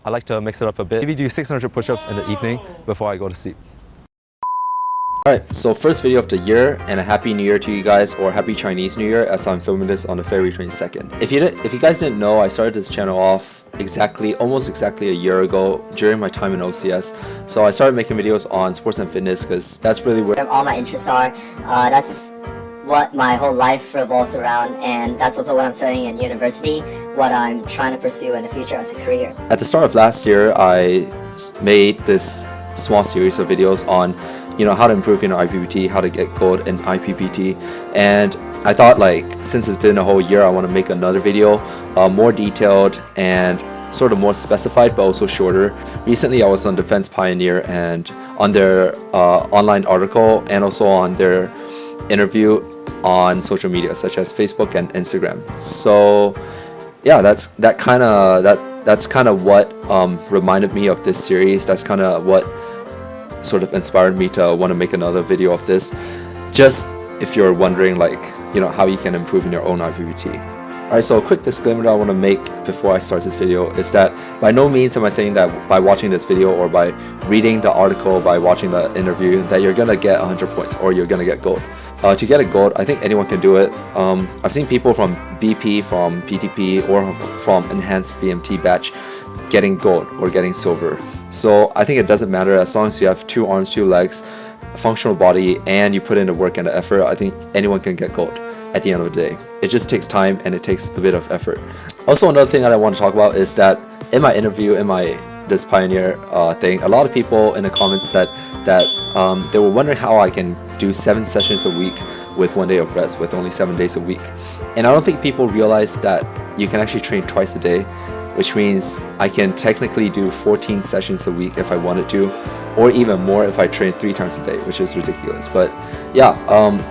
I like to mix it up a bit. Maybe do 600 push-ups in the evening before I go to sleep. Alright, so first video of the year, and a happy new year to you guys, or happy Chinese New Year as I'm filming this on the February 22nd. If you guys didn't know, I started this channel off almost exactly a year ago during my time in OCS. So I started making videos on sports and fitness because that's really where all my interests are. That's what my whole life revolves around, and that's also what I'm studying in university, what I'm trying to pursue in the future as a career. At the start of last year, I made this small series of videos on how to improve in IPPT, how to get gold in IPPT, and I thought, like, since it's been a whole year, I want to make another video more detailed and sort of more specified, but also shorter. Recently I was on Defense Pioneer and on their online article, and also on their interview on social media such as Facebook and Instagram. So yeah, that's kind of what reminded me of this series. That's kind of what sort of inspired me to want to make another video of this, just if you're wondering, like, how you can improve in your own IPPT. Alright, so a quick disclaimer that I want to make before I start this video is that by no means am I saying that by watching this video or by reading the article, by watching the interview, that you're gonna get 100 points or you're gonna get gold. To get a gold, I think anyone can do it. I've seen people from BP, from PTP, or from Enhanced BMT batch getting gold or getting silver. So I think it doesn't matter, as long as you have 2 arms, 2 legs, a functional body, and you put in the work and the effort. I think anyone can get gold at the end of the day. It just takes time and it takes a bit of effort. Also, another thing that I want to talk about is that in my interview, this Pioneer thing, a lot of people in the comments said that they were wondering how I can do 7 sessions a week with 1 day of rest, with only 7 days a week. And I don't think people realize that you can actually train twice a day, which means I can technically do 14 sessions a week if I wanted to, or even more if I train 3 times a day, which is ridiculous. But yeah,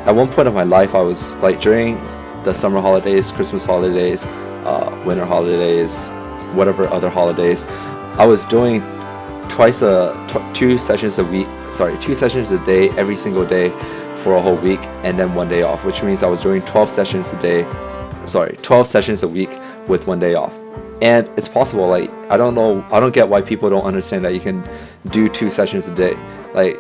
at one point of my life, I was like, during the summer holidays, Christmas holidays, winter holidays, whatever other holidays, I was doing 2 sessions a day every single day for a whole week, and then 1 day off, which means I was doing 12 sessions a week with 1 day off. And it's possible. Like, I don't get why people don't understand that you can do 2 sessions a day. Like,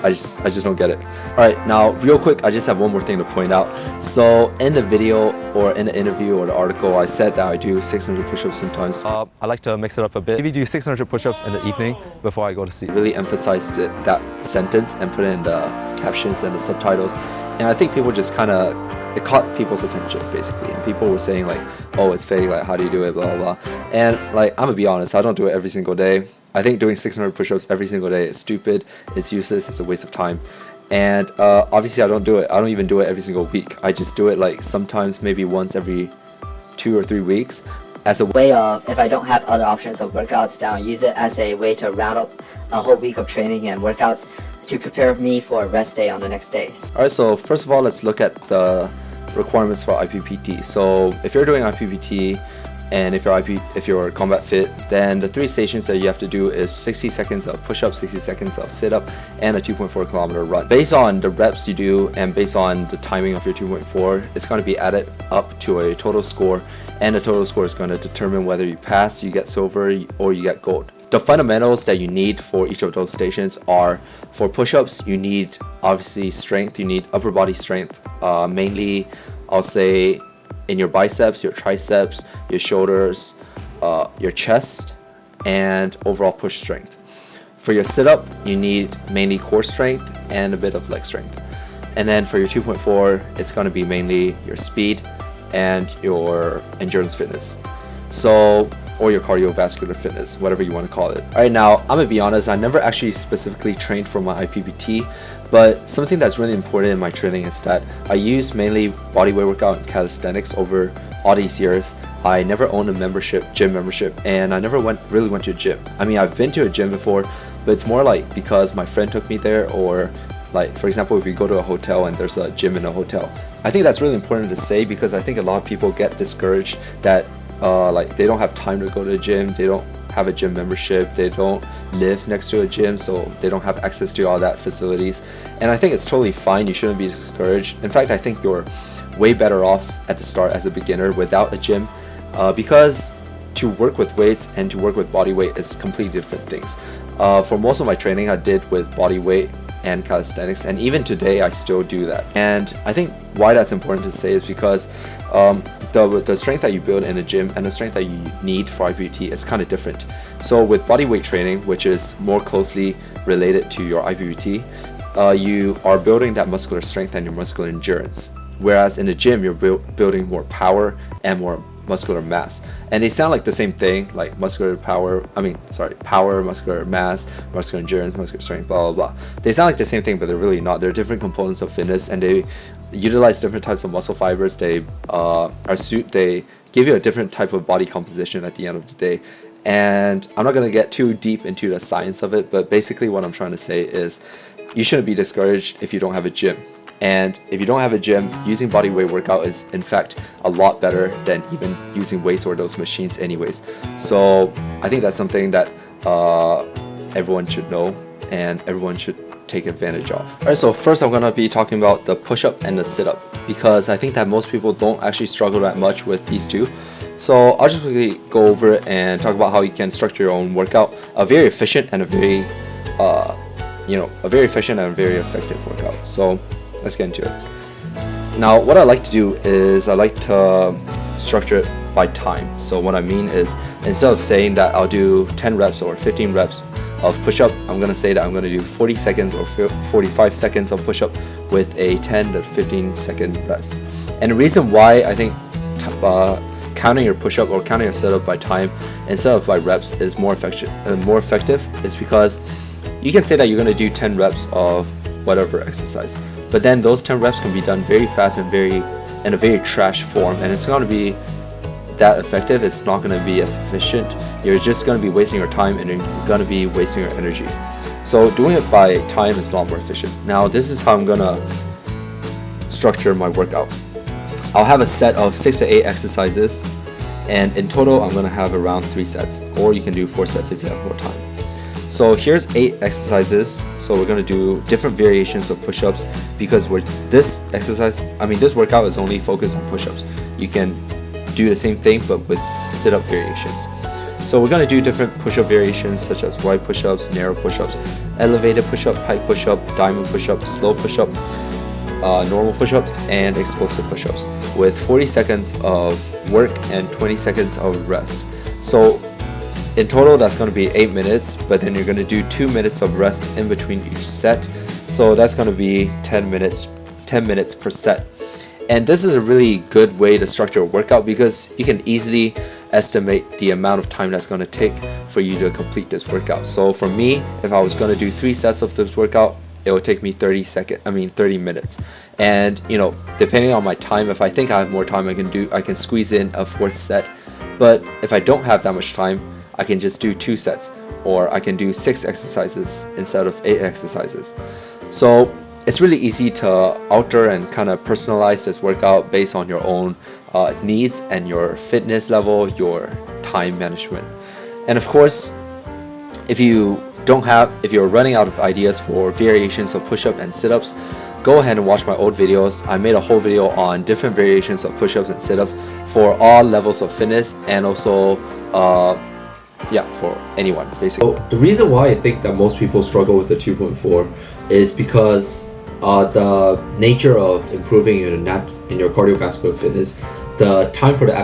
I just don't get it. Alright, now real quick, I just have one more thing to point out. So in the video or in the interview or the article, I said that I do 600 push-ups sometimes. I like to mix it up a bit. Maybe do 600 push-ups in the evening before I go to sleep. Really emphasized that sentence and put it in the captions and the subtitles. And I think people just it caught people's attention, basically, and people were saying, like, oh, it's fake, like, how do you do it, blah blah blah. And like, I'm gonna be honest, I don't do it every single day. I think doing 600 push-ups every single day is stupid, it's useless, it's a waste of time. And obviously I don't do it. I don't even do it every single week. I just do it like sometimes maybe once every 2 or 3 weeks as a way of, if I don't have other options of workouts, down, use it as a way to round up a whole week of training and workouts to prepare me for a rest day on the next day. Alright, so first of all, let's look at the requirements for IPPT. So if you're doing IPPT and if you're combat fit, then the 3 stations that you have to do is 60 seconds of push-up, 60 seconds of sit-up, and a 2.4 kilometer run. Based on the reps you do and based on the timing of your 2.4, it's going to be added up to a total score, and the total score is going to determine whether you pass, you get silver, or you get gold. The fundamentals that you need for each of those stations are, for push-ups, you need obviously strength, you need upper body strength, mainly I'll say in your biceps, your triceps, your shoulders, your chest, and overall push strength. For your sit-up, you need mainly core strength and a bit of leg strength. And then for your 2.4, it's going to be mainly your speed and your endurance fitness. So, or your cardiovascular fitness, whatever you want to call it. Alright, now I'm gonna be honest, I never actually specifically trained for my IPPT, but something that's really important in my training is that I use mainly bodyweight workout and calisthenics over all these years. I never owned a gym membership, and I never really went to a gym. I mean, I've been to a gym before, but it's more like because my friend took me there, or like, for example, if you go to a hotel and there's a gym in a hotel. I think that's really important to say, because I think a lot of people get discouraged that like, they don't have time to go to the gym, they don't have a gym membership, they don't live next to a gym, so they don't have access to all that facilities. And I think it's totally fine, you shouldn't be discouraged. In fact, I think you're way better off at the start as a beginner without a gym, because to work with weights and to work with body weight is completely different things. For most of my training, I did with body weight and calisthenics, and even today I still do that. And I think why that's important to say is because the strength that you build in a gym and the strength that you need for IPPT is kind of different. So with body weight training, which is more closely related to your IPPT, you are building that muscular strength and your muscular endurance. Whereas in the gym, you're building more power and more muscular mass. And they sound like the same thing, like power, muscular mass, muscular endurance, muscular strength, blah, blah, blah. They sound like the same thing, but they're really not. They're different components of fitness, and they utilize different types of muscle fibers. They give you a different type of body composition at the end of the day. And I'm not going to get too deep into the science of it, but basically what I'm trying to say is you shouldn't be discouraged if you don't have a gym. And if you don't have a gym, using body weight workout is in fact a lot better than even using weights or those machines anyways. So I think that's something that everyone should know and everyone should take advantage of. Alright, so first I'm going to be talking about the push-up and the sit-up, because I think that most people don't actually struggle that much with these two. So I'll just quickly go over it and talk about how you can structure your own workout. A very efficient and a very effective workout. So let's get into it. Now, what I like to do is I like to structure it by time. So what I mean is, instead of saying that I'll do 10 reps or 15 reps of push-up, I'm going to say that I'm going to do 40 seconds or 45 seconds of push-up with a 10 to 15 second rest. And the reason why I think counting your push-up or counting your sit-up by time instead of by reps is more effective is because you can say that you're going to do 10 reps of whatever exercise, but then those 10 reps can be done very fast and in a very trash form, and it's going to be that effective. It's not going to be as efficient. You're just going to be wasting your time and you're going to be wasting your energy. So doing it by time is a lot more efficient. Now this is how I'm going to structure my workout. I'll have a set of 6 to 8 exercises, and in total I'm going to have around 3 sets, or you can do 4 sets if you have more time. So here's 8 exercises. So we're going to do different variations of push-ups, because this workout is only focused on push-ups. You can do the same thing but with sit-up variations. So we're going to do different push-up variations such as wide push-ups, narrow push-ups, elevated push-up, pike push-up, diamond push-up, slow push-up, normal push-ups, and explosive push-ups with 40 seconds of work and 20 seconds of rest. So in total, that's going to be 8 minutes, but then you're going to do 2 minutes of rest in between each set. So that's going to be 10 minutes per set. And this is a really good way to structure a workout, because you can easily estimate the amount of time that's going to take for you to complete this workout. So for me, if I was going to do 3 sets of this workout, it would take me 30 minutes. And depending on my time, if I think I have more time, I can squeeze in a 4th set. But if I don't have that much time, I can just do 2 sets, or I can do 6 exercises instead of 8 exercises. So it's really easy to alter and kind of personalize this workout based on your own needs and your fitness level, your time management. And of course, if you're running out of ideas for variations of push-up and sit-ups, go ahead and watch my old videos. I made a whole video on different variations of push-ups and sit-ups for all levels of fitness, and also for anyone basically. So the reason why I think that most people struggle with the 2.4 is because the nature of improving in your cardiovascular fitness, the time for the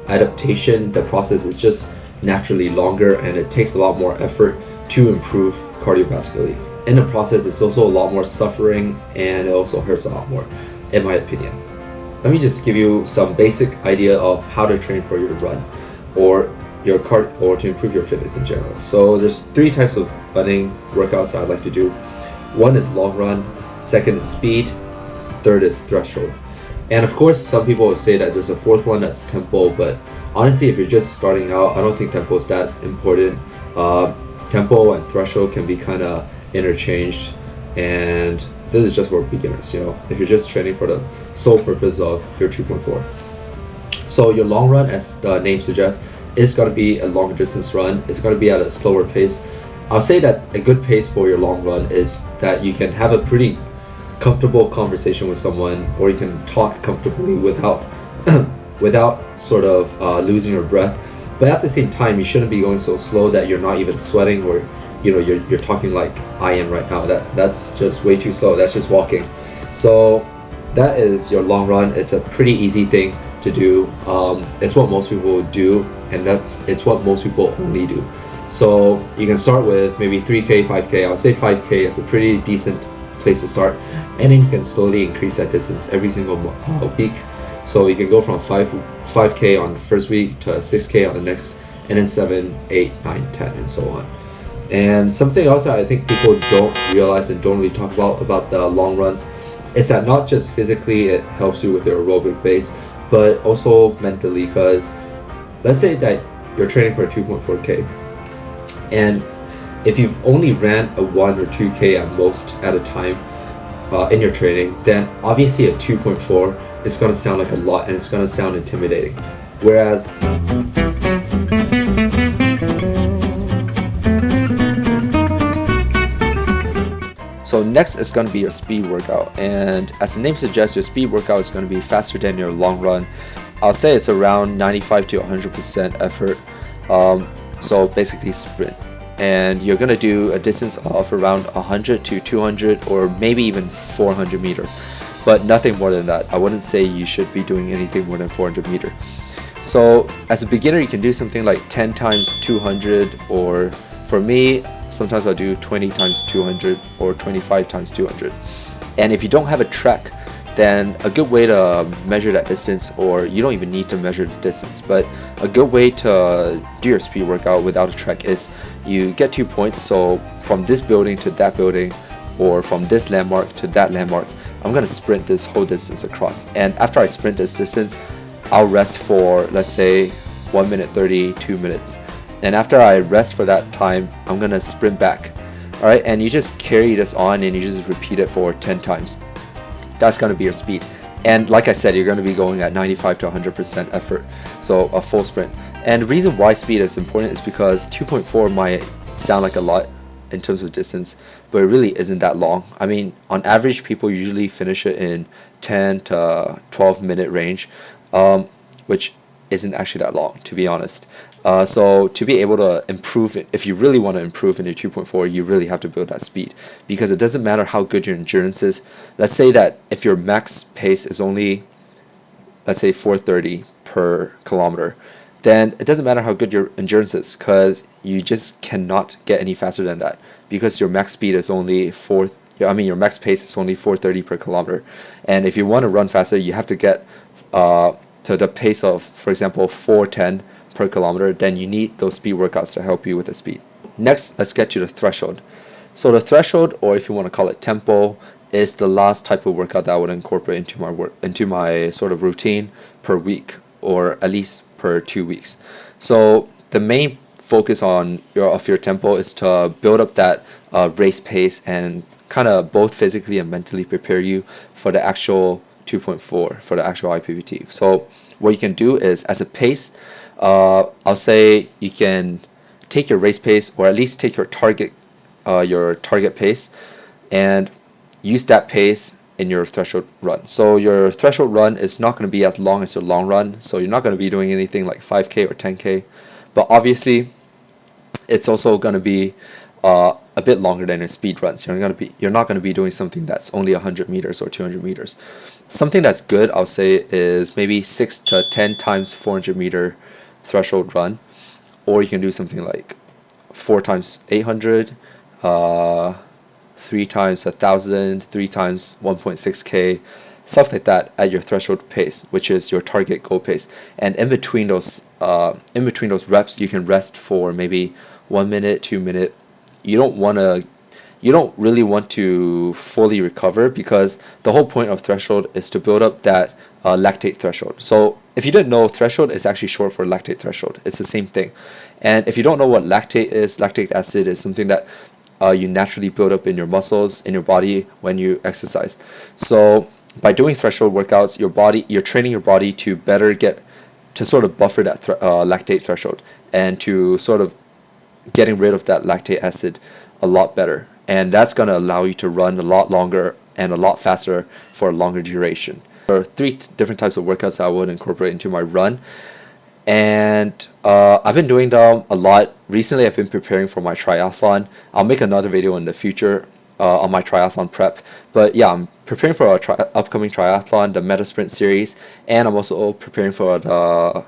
adaptation, the process is just naturally longer, and it takes a lot more effort to improve cardiovascularly. In the process, it's also a lot more suffering, and it also hurts a lot more, in my opinion. Let me just give you some basic idea of how to train for your run or to improve your fitness in general. So there's 3 types of running workouts I'd like to do. One is long run, second is speed, third is threshold. And of course, some people will say that there's a 4th one that's tempo, but honestly, if you're just starting out, I don't think tempo is that important. Tempo and threshold can be kind of interchanged, and this is just for beginners, if you're just training for the sole purpose of your 2.4. So your long run, as the name suggests, is going to be a longer distance run. It's going to be at a slower pace. I'll say that a good pace for your long run is that you can have a pretty comfortable conversation with someone, or you can talk comfortably without sort of losing your breath. But at the same time, you shouldn't be going so slow that you're not even sweating, or you're talking like I am right now. That's just way too slow. That's just walking. So that is your long run. It's a pretty easy thing to do. It's what most people would do, and it's what most people only do. So you can start with maybe 3K, 5K. I would say 5K is a pretty decent place to start, and then you can slowly increase that distance every single week. So you can go from 5K on the first week to 6K on the next, and then 7, 8, 9, 10, and so on. And something else that I think people don't realize and don't really talk about the long runs is that not just physically it helps you with your aerobic base, but also mentally. Because let's say that you're training for a 2.4K, and if you've only ran a 1 or 2K at most at a time in your training, then obviously a 2.4 is going to sound like a lot, and it's going to sound intimidating. Whereas so next is going to be your speed workout, and as the name suggests, your speed workout is going to be faster than your long run. I'll say it's around 95 to 100% effort, so basically sprint. And you're going to do a distance of around 100 to 200 or maybe even 400 meter, but nothing more than that. I wouldn't say you should be doing anything more than 400 meter. So as a beginner, you can do something like 10 times 200, or for me, sometimes I'll do 20 times 200 or 25 times 200. And if you don't have a track, then a good way to measure that distance, or you don't even need to measure the distance, but a good way to do your speed workout without a track is you get 2 points. So from this building to that building, or from this landmark to that landmark, I'm going to sprint this whole distance across. And after I sprint this distance, I'll rest for, let's say, 1 minute 30, 2 minutes. And after I rest for that time, I'm going to sprint back. All right, and you just carry this on, and you just repeat it for 10 times. That's going to be your speed. And like I said, you're going to be going at 95 to 100% effort, so a full sprint. And the reason why speed is important is because 2.4 might sound like a lot in terms of distance, but it really isn't that long. I mean, on average, people usually finish it in 10 to 12 minute range, which isn't actually that long, to be honest. So to be able to improve it, if you really want to improve in your 2.4, you really have to build that speed, because it doesn't matter how good your endurance is. Let's say that if your max pace is only, let's say, 430 per kilometer, then it doesn't matter how good your endurance is, because you just cannot get any faster than that, because your max speed is only your max pace is only 430 per kilometer. And if you want to run faster, you have to get to the pace of, for example, 410 per kilometer. Then you need those speed workouts to help you with the speed. Next, let's get to the threshold. So the threshold, or if you want to call it tempo, is the last type of workout that I would incorporate into my sort of routine per week, or at least per 2 weeks. So the main focus of your tempo is to build up that race pace, and kind of both physically and mentally prepare you for the actual 2.4, for the actual IPPT. So what you can do is, as a pace, I'll say you can take your race pace, or at least take your target pace, and use that pace in your threshold run. So your threshold run is not going to be as long as your long run, so you're not going to be doing anything like 5K or 10K, but obviously it's also going to be a bit longer than your speed runs. You're not going to be doing something that's only 100 meters or 200 meters. Something that's good, I'll say, is maybe 6 to 10 times 400 meter threshold run, or you can do something like 4 times 800, 3 times 1,000, 3 times 1.6K, stuff like that at your threshold pace, which is your target goal pace. And in between those reps, you can rest for maybe 1 minute, 2 minutes. You don't really want to fully recover, because the whole point of threshold is to build up that lactate threshold. So if you didn't know, threshold is actually short for lactate threshold. It's the same thing. And if you don't know what lactate is, lactic acid is something that you naturally build up in your muscles, in your body when you exercise. So by doing threshold workouts, you're training your body to better to sort of buffer that lactate threshold, and to sort of getting rid of that lactate acid a lot better. And that's going to allow you to run a lot longer and a lot faster for a longer duration. There are 3 different types of workouts I would incorporate into my run. and I've been doing them a lot. Recently, I've been preparing for my triathlon. I'll make another video in the future on my triathlon prep. But yeah, I'm preparing for our upcoming triathlon, the Meta Sprint series, and I'm also preparing for the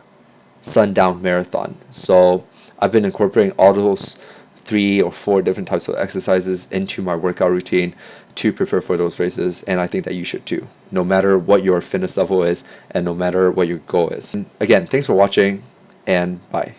Sundown Marathon. So I've been incorporating all those 3 or 4 different types of exercises into my workout routine to prepare for those races, and I think that you should too, no matter what your fitness level is and no matter what your goal is. Again, thanks for watching, and bye.